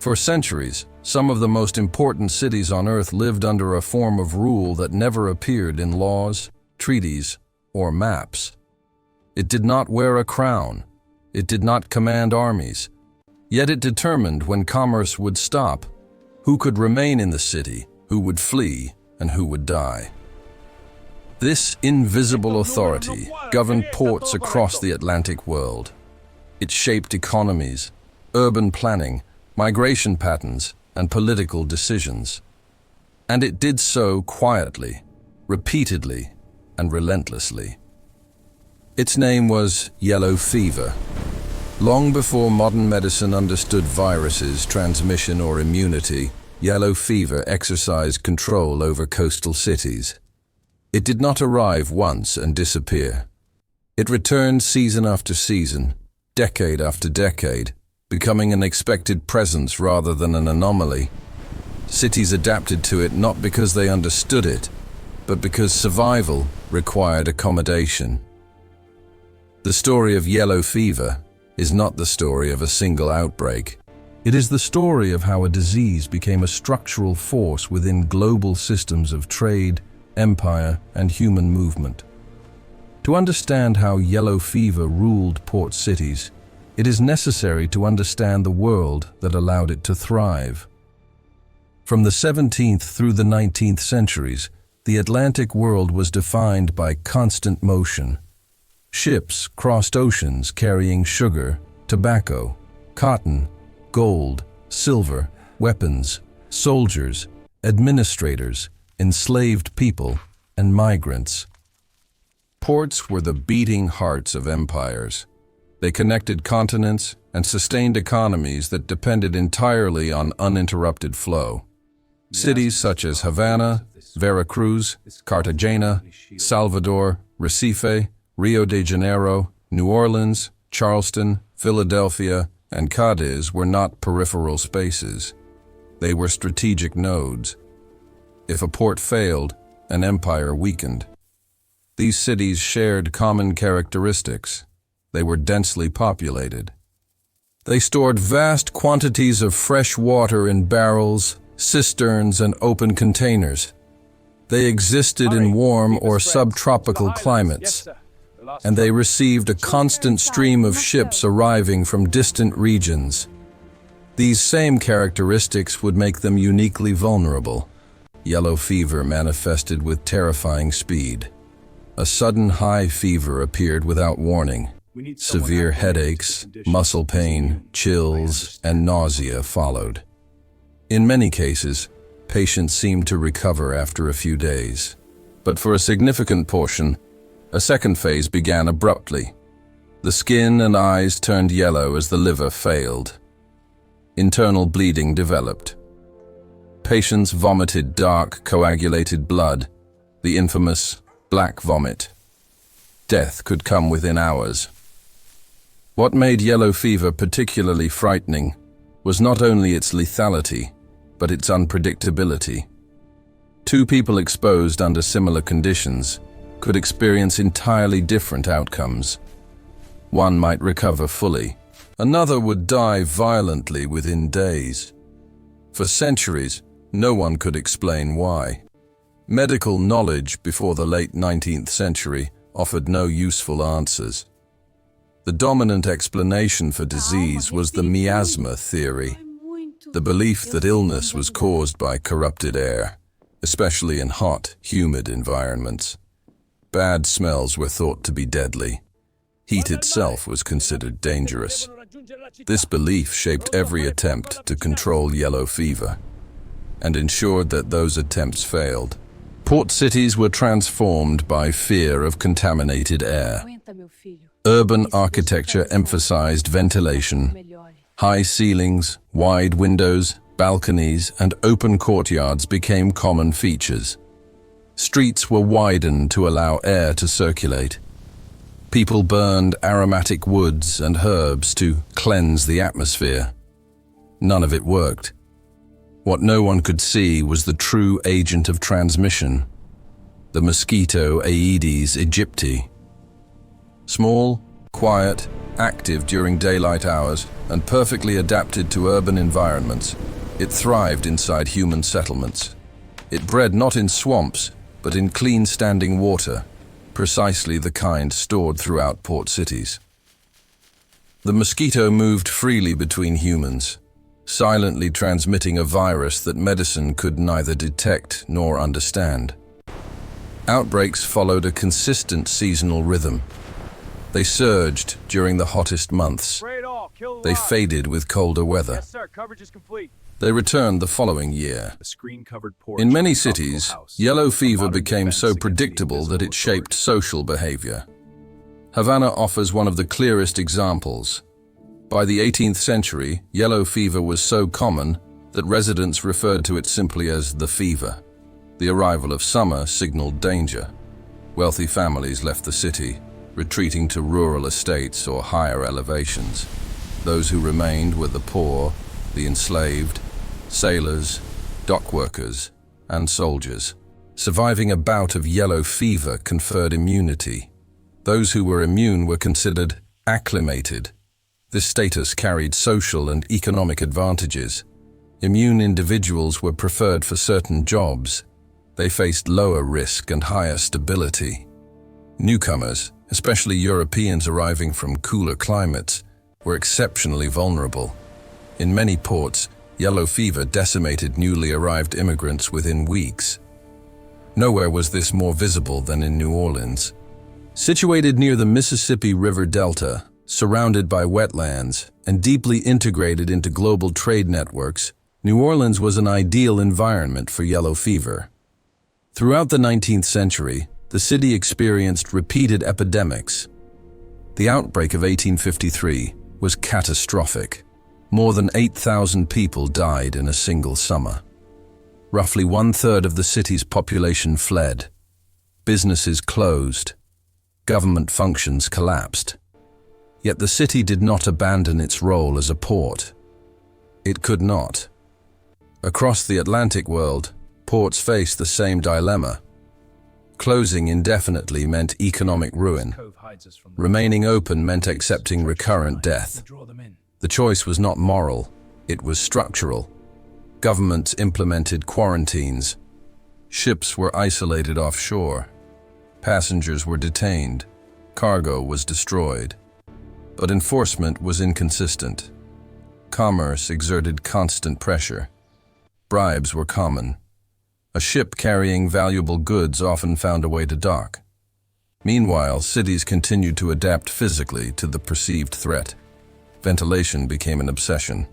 For centuries, some of the most important cities on Earth lived under a form of rule that never appeared in laws, treaties, or maps. It did not wear a crown. It did not command armies. Yet it determined when commerce would stop, who could remain in the city, who would flee, and who would die. This invisible authority governed ports across the Atlantic world. It shaped economies, urban planning, migration patterns, and political decisions. And it did so quietly, repeatedly, and relentlessly. Its name was yellow fever. Long before modern medicine understood viruses, transmission, or immunity, yellow fever exercised control over coastal cities. It did not arrive once and disappear. It returned season after season, decade after decade, becoming an expected presence rather than an anomaly. Cities adapted to it not because they understood it, but because survival required accommodation. The story of yellow fever is not the story of a single outbreak. It is the story of how a disease became a structural force within global systems of trade, empire, and human movement. To understand how yellow fever ruled port cities, it is necessary to understand the world that allowed it to thrive. From the 17th through the 19th centuries, the Atlantic world was defined by constant motion. Ships crossed oceans carrying sugar, tobacco, cotton, gold, silver, weapons, soldiers, administrators, enslaved people, and migrants. Ports were the beating hearts of empires. They connected continents and sustained economies that depended entirely on uninterrupted flow. Cities such as Havana, Veracruz, Cartagena, Salvador, Recife, Rio de Janeiro, New Orleans, Charleston, Philadelphia, and Cadiz were not peripheral spaces. They were strategic nodes. If a port failed, an empire weakened. These cities shared common characteristics. They were densely populated. They stored vast quantities of fresh water in barrels, cisterns, and open containers. They existed in warm or subtropical climates, and they received a constant stream of ships arriving from distant regions. These same characteristics would make them uniquely vulnerable. Yellow fever manifested with terrifying speed. A sudden high fever appeared without warning. Severe headaches, muscle pain, chills, and nausea followed. In many cases, patients seemed to recover after a few days. But for a significant portion, a second phase began abruptly. The skin and eyes turned yellow as the liver failed. Internal bleeding developed. Patients vomited dark, coagulated blood, the infamous black vomit. Death could come within hours. What made yellow fever particularly frightening was not only its lethality, but its unpredictability. Two people exposed under similar conditions could experience entirely different outcomes. One might recover fully. Another would die violently within days. For centuries, no one could explain why. Medical knowledge before the late 19th century offered no useful answers. The dominant explanation for disease was the miasma theory, the belief that illness was caused by corrupted air, especially in hot, humid environments. Bad smells were thought to be deadly. Heat itself was considered dangerous. This belief shaped every attempt to control yellow fever and ensured that those attempts failed. Port cities were transformed by fear of contaminated air. Urban architecture emphasized ventilation. High ceilings, wide windows, balconies, and open courtyards became common features. Streets were widened to allow air to circulate. People burned aromatic woods and herbs to cleanse the atmosphere. None of it worked. What no one could see was the true agent of transmission, the mosquito Aedes aegypti. Small, quiet, Active during daylight hours and perfectly adapted to urban environments, it thrived inside human settlements. It bred not in swamps, but in clean standing water, precisely the kind stored throughout port cities. The mosquito moved freely between humans, silently transmitting a virus that medicine could neither detect nor understand. Outbreaks followed a consistent seasonal rhythm. They surged during the hottest months. They faded with colder weather. Yes, sir. Coverage is complete. They returned the following year. In many cities, yellow fever became so predictable that it shaped social behavior. Havana offers one of the clearest examples. By the 18th century, yellow fever was so common that residents referred to it simply as the fever. The arrival of summer signaled danger. Wealthy families left the city, retreating to rural estates or higher elevations. Those who remained were the poor, the enslaved, sailors, dock workers, and soldiers. Surviving a bout of yellow fever conferred immunity. Those who were immune were considered acclimated. This status carried social and economic advantages. Immune individuals were preferred for certain jobs. They faced lower risk and higher stability. Newcomers, especially Europeans arriving from cooler climates, were exceptionally vulnerable. In many ports, yellow fever decimated newly arrived immigrants within weeks. Nowhere was this more visible than in New Orleans. Situated near the Mississippi River Delta, surrounded by wetlands, and deeply integrated into global trade networks, New Orleans was an ideal environment for yellow fever. Throughout the 19th century, the city experienced repeated epidemics. The outbreak of 1853 was catastrophic. More than 8,000 people died in a single summer. Roughly 1/3 of the city's population fled. Businesses closed. Government functions collapsed. Yet the city did not abandon its role as a port. It could not. Across the Atlantic world, ports faced the same dilemma. Closing indefinitely meant economic ruin. Remaining open meant accepting recurrent death. The choice was not moral, it was structural. Governments implemented quarantines. Ships were isolated offshore. Passengers were detained. Cargo was destroyed. But enforcement was inconsistent. Commerce exerted constant pressure. Bribes were common. A ship carrying valuable goods often found a way to dock. Meanwhile, cities continued to adapt physically to the perceived threat. Ventilation became an obsession.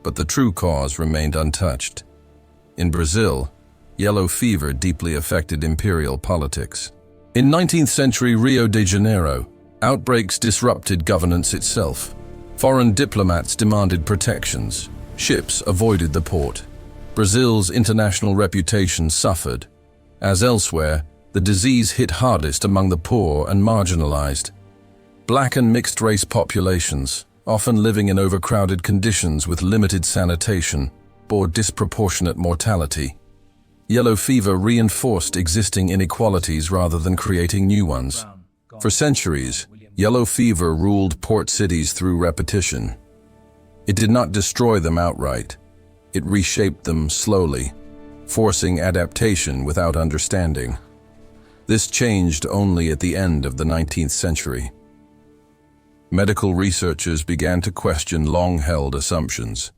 But the true cause remained untouched. In Brazil, yellow fever deeply affected imperial politics. In 19th century Rio de Janeiro, outbreaks disrupted governance itself. Foreign diplomats demanded protections. Ships avoided the port. Brazil's international reputation suffered. As elsewhere, the disease hit hardest among the poor and marginalized. Black and mixed-race populations, often living in overcrowded conditions with limited sanitation, bore disproportionate mortality. Yellow fever reinforced existing inequalities rather than creating new ones. For centuries, yellow fever ruled port cities through repetition. It did not destroy them outright. It reshaped them slowly, forcing adaptation without understanding. This changed only at the end of the 19th century. Medical researchers began to question long-held assumptions.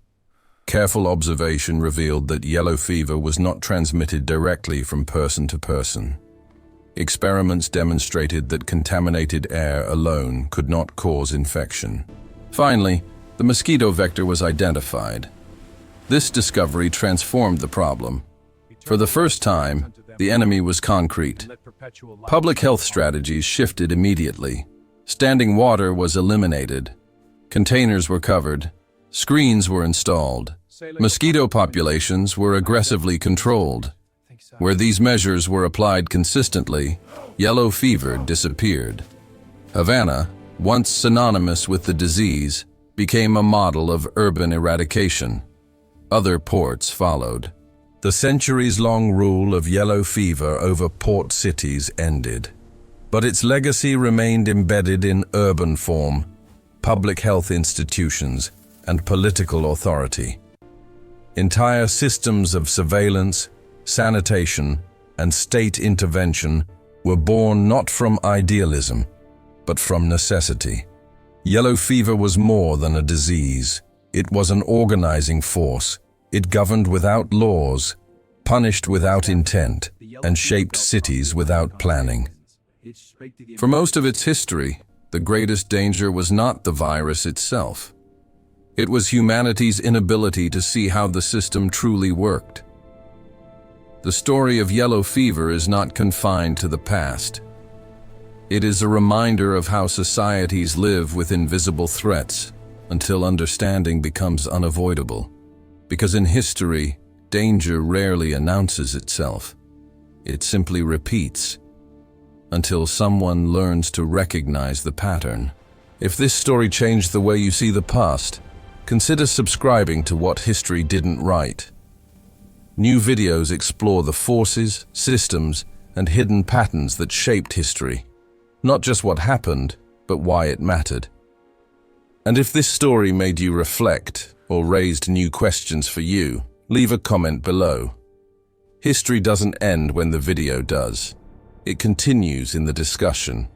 Careful observation revealed that yellow fever was not transmitted directly from person to person. Experiments demonstrated that contaminated air alone could not cause infection. Finally, the mosquito vector was identified. This discovery transformed the problem. For the first time, the enemy was concrete. Public health strategies shifted immediately. Standing water was eliminated. Containers were covered. Screens were installed. Mosquito populations were aggressively controlled. Where these measures were applied consistently, yellow fever disappeared. Havana, once synonymous with the disease, became a model of urban eradication. Other ports followed. The centuries-long rule of yellow fever over port cities ended. But its legacy remained embedded in urban form, public health institutions, and political authority. Entire systems of surveillance, sanitation, and state intervention were born not from idealism, but from necessity. Yellow fever was more than a disease. It was an organizing force. It governed without laws, punished without intent, and shaped cities without planning. For most of its history, the greatest danger was not the virus itself. It was humanity's inability to see how the system truly worked. The story of yellow fever is not confined to the past. It is a reminder of how societies live with invisible threats until understanding becomes unavoidable. Because in history, danger rarely announces itself. It simply repeats until someone learns to recognize the pattern. If this story changed the way you see the past, consider subscribing to What History Didn't Write. New videos explore the forces, systems, and hidden patterns that shaped history. Not just what happened, but why it mattered. And if this story made you reflect or raised new questions for you, leave a comment below. History doesn't end when the video does. It continues in the discussion.